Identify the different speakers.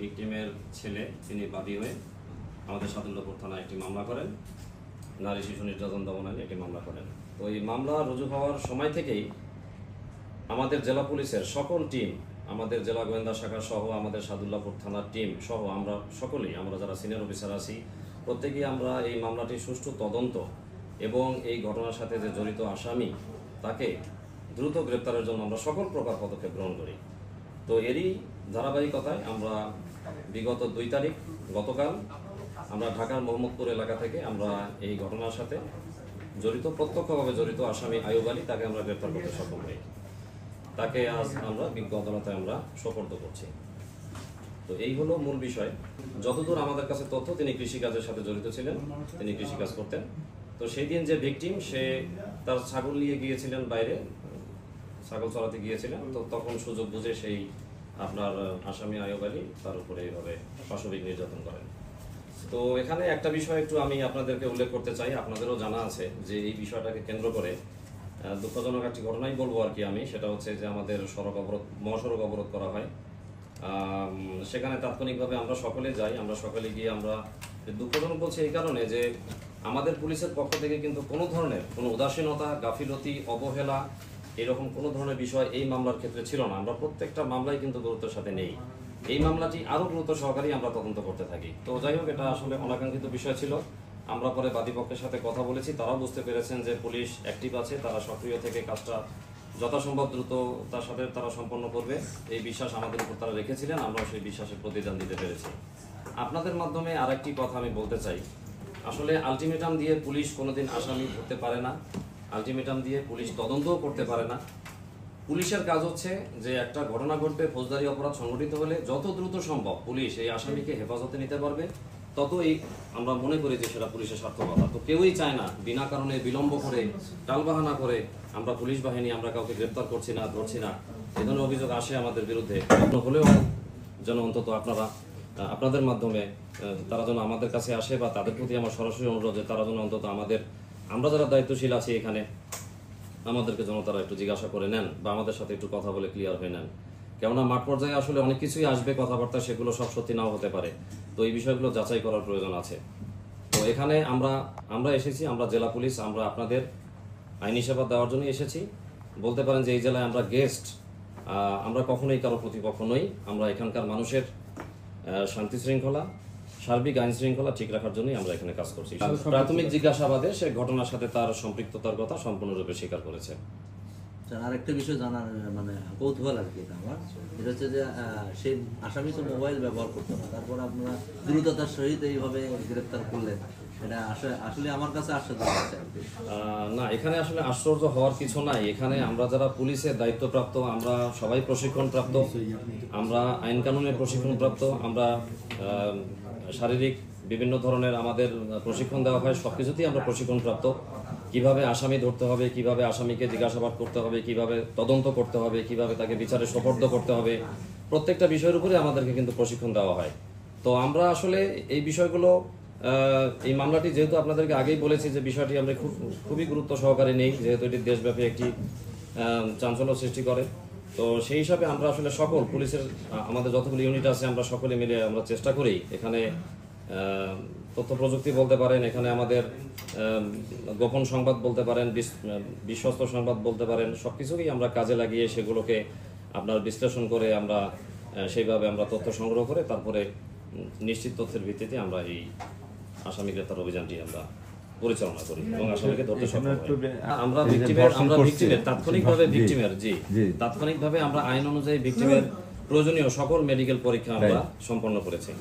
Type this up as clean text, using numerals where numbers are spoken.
Speaker 1: ভিকটিমের ছেলে তিনি বাদী হয়ে আমাদের সাদুল্লাপুর থানায় একটি মামলা করেন, নারী শিশু নির্যাতন দমন আইনে একটি মামলা করেন। তো এই মামলা রুজু হওয়ার সময় থেকেই আমাদের জেলা পুলিশের সকল টিম, আমাদের জেলা গোয়েন্দা শাখা সহ আমাদের সাদুল্লাপুর থানার টিম সহ আমরা সকলেই, আমরা যারা সিনিয়র অফিসার আছি প্রত্যেকেই আমরা এই মামলাটির সুষ্ঠু তদন্ত এবং এই ঘটনার সাথে যে জড়িত আসামি তাকে দ্রুত গ্রেপ্তারের জন্য আমরা সকল প্রকার পদক্ষেপ গ্রহণ করি। তো এরই ধারাবাহিকতায় আমরা বিগত 2 তারিখ গতকাল আমরা ঢাকার মোহাম্মদপুর এলাকা থেকে আমরা এই ঘটনার সাথে জড়িত, প্রত্যক্ষভাবে জড়িত আসামি আইয়ুব আলী তাকে আমরা গ্রেপ্তার করতে সক্ষম হই। তাকে আজ আমরা বিজ্ঞ আদালতে আমরা সোপর্দ করছি। তো এই হলো মূল বিষয়। যতদূর আমাদের কাছে তথ্য, তিনি কৃষিকাজের সাথে জড়িত ছিলেন, তিনি কৃষিকাজ করতেন। তো সেই দিন যে ভিকটিম, সে তার ছাগল নিয়ে গিয়েছিলেন বাইরে, ছাগল চড়াতে গিয়েছিলেন। তো তখন সুযোগ বুঝে সেই আপনার আসামি আইয়ুব আলী তার উপরে এইভাবে পাশবিক নির্যাতন করেন। তো এখানে একটা বিষয় একটু আমি আপনাদেরকে উল্লেখ করতে চাই, আপনাদেরও জানা আছে যে এই বিষয়টাকে কেন্দ্র করে দুঃখজনক একটি ঘটনাই বলবো আর কি আমি, সেটা হচ্ছে যে আমাদের মহাসড়ক অবরোধ করা হয়। সেখানে তাৎক্ষণিকভাবে আমরা সকলে যাই, আমরা সকলে গিয়ে আমরা দুঃখজনক বলছি এই কারণে যে আমাদের পুলিশের পক্ষ থেকে কিন্তু কোনো ধরনের কোনো উদাসীনতা, গাফিলতি, অবহেলা এরকম কোনো ধরনের বিষয় এই মামলার ক্ষেত্রে ছিল না। আমরা প্রত্যেকটা মামলায় কিন্তু গুরুত্বের সাথে নেই। এই মামলাটি আরও গুরুত্ব সহকারেই আমরা তদন্ত করতে থাকি। তো যাই হোক, এটা আসলে অনাকাঙ্ক্ষিত বিষয় ছিল। আমরা পরে বাদীপক্ষের সাথে কথা বলেছি, তারাও বুঝতে পেরেছেন যে পুলিশ অ্যাক্টিভ আছে, তারা সক্রিয় থেকে কাজটা যথাসম্ভব দ্রুত তার সাথে তারা সম্পন্ন করবে, এই বিশ্বাস আমাদের উপর তারা রেখেছিলেন। আমরাও সেই বিশ্বাসের প্রতিদান দিতে পেরেছি। আপনাদের মাধ্যমে আরেকটি কথা আমি বলতে চাই, আসলে আলটিমেটাম দিয়ে পুলিশ কোনোদিন আসামি ধরতে পারে না, আলটিমেটাম দিয়ে পুলিশ তদন্তও করতে পারে না। পুলিশের কাজ হচ্ছে যে একটা ঘটনা ঘটবে, ফৌজদারি অপরাধ সংঘটিত হলে যত দ্রুত সম্ভব পুলিশ এই আসামিকে হেফাজতে নিতে পারবে, ততই আমরা মনে করি যে সেটা পুলিশের সার্থকতা। তো কেউই চায় না বিনা কারণে বিলম্ব করে, টালবাহানা করে আমরা পুলিশ বাহিনী আমরা কাউকে গ্রেপ্তার করছি না, ধরছি না, এ ধরনের অভিযোগ আসে আমাদের বিরুদ্ধে। হলেও যেন অন্তত আপনাদের মাধ্যমে তারা যেন আমাদের কাছে আসে, বা তাদের প্রতি আমার সরাসরি অনুরোধ যে তারা যেন অন্তত আমরা যারা দায়িত্বশীল আছি এখানে, আমাদেরকে যেন তারা একটু জিজ্ঞাসা করে নেন বা আমাদের সাথে একটু কথা বলে ক্লিয়ার হয়ে নেন। কেননা মাঠ পর্যায়ে আসলে অনেক কিছুই আসবে কথাবার্তা, সেগুলো সব সত্যি নাও হতে পারে। তো এই বিষয়গুলো যাচাই করার প্রয়োজন আছে। তো এখানে আমরা এসেছি, আমরা জেলা পুলিশ, আমরা আপনাদের আইনি সেবা দেওয়ার জন্য এসেছি। বলতে পারেন যে এই জেলায় আমরা গেস্ট, আমরা কখনোই কারো প্রতিপক্ষ নই। আমরা এখানকার মানুষের শান্তি শৃঙ্খলা, সার্বিক আইন শৃঙ্খলা ঠিক রাখার জন্যই আমরা এখানে কাজ করছি। প্রাথমিক জিজ্ঞাসাবাদে সে ঘটনার সাথে তার সম্পৃক্ততার কথা সম্পূর্ণরূপে স্বীকার করেছে।
Speaker 2: আরেকটা বিষয় জানার কৌতূহল আর কি আমার, এটা হচ্ছে যে সেই আসামি তো মোবাইল ব্যবহার করতো না, তারপর আপনারা দ্রুততার সহিত এইভাবে গ্রেপ্তার করলেন, এটা আসলে আমার কাছে আশ্চর্য লাগছে।
Speaker 1: না, এখানে আসলে আশ্চর্য হওয়ার কিছু নাই। এখানে আমরা যারা পুলিশের দায়িত্বপ্রাপ্ত, আমরা সবাই প্রশিক্ষণপ্রাপ্ত, আমরা আইন কানুনের প্রশিক্ষণপ্রাপ্ত, আমরা শারীরিক বিভিন্ন ধরনের আমাদের প্রশিক্ষণ দেওয়া হয়, সবকিছুতেই আমরা প্রশিক্ষণপ্রাপ্ত। কিভাবে আসামি ধরতে হবে, কিভাবে আসামিকে জিজ্ঞাসাবাদ করতে হবে, কিভাবে তদন্ত করতে হবে, কিভাবে তাকে বিচারে সোপর্দ করতে হবে, প্রত্যেকটা বিষয়ের উপরে আমাদেরকে কিন্তু প্রশিক্ষণ দেওয়া হয়। তো আমরা আসলে এই বিষয়গুলো, এই মামলাটি যেহেতু আপনাদেরকে আগেই বলেছি যে বিষয়টি আমরা খুবই গুরুত্ব সহকারে নেই, যেহেতু এটি দেশব্যাপী একটি চাঞ্চল্য সৃষ্টি করে। তো সেই হিসাবে আমরা আসলে সকল পুলিশের আমাদের যতগুলো ইউনিট আছে আমরা সকলে মিলে আমরা চেষ্টা করি এখানে তথ্য প্রযুক্তি বলতে পারেন, এখানে আমাদের গোপন সংবাদ বলতে পারেন, বিশ্বস্ত সংবাদ বলতে পারেন, সব কিছুকেই আমরা কাজে লাগিয়ে সেগুলোকে আপনার বিশ্লেষণ করে আমরা সেইভাবে আমরা তথ্য সংগ্রহ করে তারপরে নিশ্চিত তথ্যের ভিত্তিতে আমরা এই আসামি গ্রেপ্তার অভিযানটি আমরা পরিচালনা করি এবং আসামিকে ধরতে সক্ষম হই। আমরা তাৎক্ষণিকভাবে আমরা আইন অনুযায়ী ভিকটিমের প্রয়োজনীয় সকল মেডিকেল পরীক্ষা আমরা সম্পন্ন করেছি।